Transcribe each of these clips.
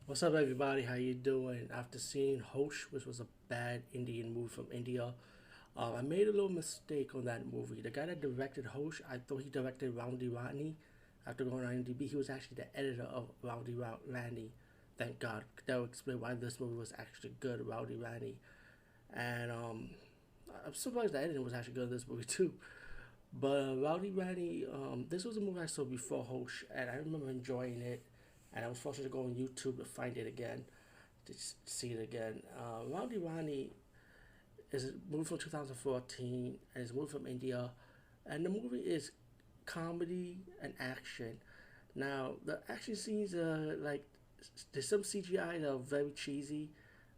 What's up, everybody? How you doing? After seeing Hosh, which was a bad Indian movie from India, I made a little mistake on that movie. The guy that directed Hosh, I thought he directed Rani. After going on IMDb, he was actually the editor of Rani. Thank God. That would explain why this movie was actually good, Rowdy Rani. And I'm surprised the editing was actually good in this movie too. But Rowdy Rani, this was a movie I saw before Hosh, and I remember enjoying it. And I was forced to go on YouTube to find it again, to see it again. Rowdy Rani is a movie from 2014, and it's a movie from India, and the movie is comedy and action. Now the action scenes are like there's some CGI that are very cheesy,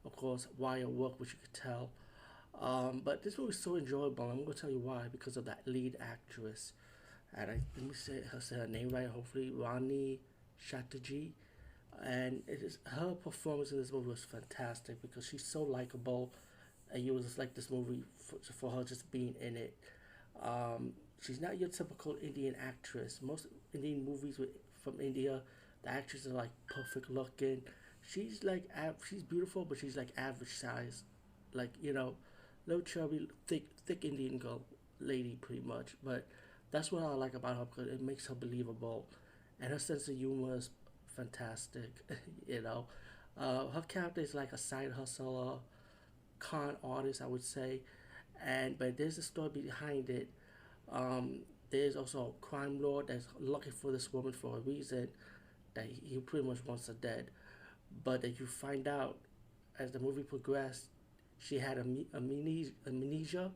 of course, wire work, which you could tell. But this movie is so enjoyable. I'm gonna tell you why, because of that lead actress, and let me say her name right. Hopefully, Rani Chatterjee, and it is her performance in this movie was fantastic because she's so likable, and you was just like this movie for her just being in it. She's not your typical Indian actress. Most Indian movies from India, the actresses are like perfect looking. She's like she's beautiful, but she's like average size, like little chubby, thick Indian girl lady pretty much. But that's what I like about her because it makes her believable, and her sense of humor is fantastic. you know, her character is like a side hustler, con artist, I would say, and but there's a story behind it. There's also a crime lord that's looking for this woman for a reason that he pretty much wants her dead. But that you find out as the movie progressed, she had amnesia.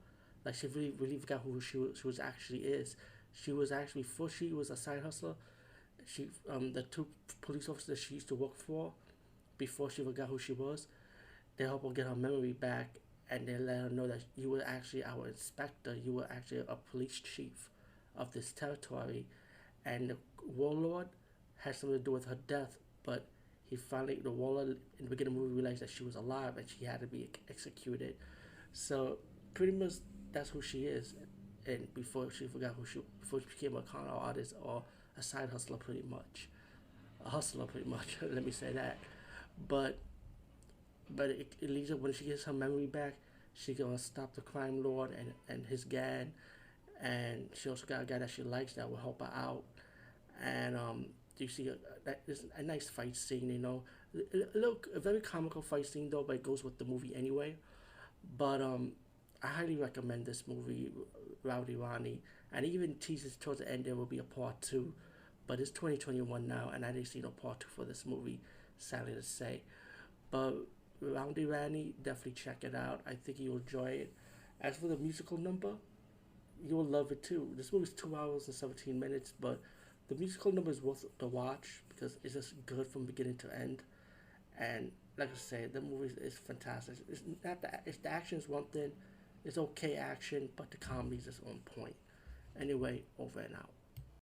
Like she really forgot who she was actually is. She was actually before she was a side hustler. She the two police officers she used to work for before she forgot who she was. They help her get her memory back, and they let her know that you were actually our inspector. You were actually a police chief of this territory, and the warlord had something to do with her death. But the warlord in the beginning of the movie realized that she was alive and she had to be executed. So pretty much that's who she is. And before she became a con artist or a side hustler, pretty much a hustler, pretty much. Let me say that. But it leads up when she gets her memory back. She gonna stop the crime lord and his gang, and she also got a guy that she likes that will help her out. And you see there's a nice fight scene, a very comical fight scene though, but it goes with the movie anyway. But I highly recommend this movie, Rowdy Ronnie, and even teases towards the end there will be a part two, but it's 2021 now, and I didn't see no part two for this movie, sadly to say. But Rowdy Ronnie, definitely check it out. I think you'll enjoy it. As for the musical number, you'll love it too. This movie's 2 hours and 17 minutes, but the musical number is worth the watch because it's just good from beginning to end. And like I said, the movie is fantastic. It's not it's the action is one thing. It's okay action, but the comedy is just on point. Anyway, over and out.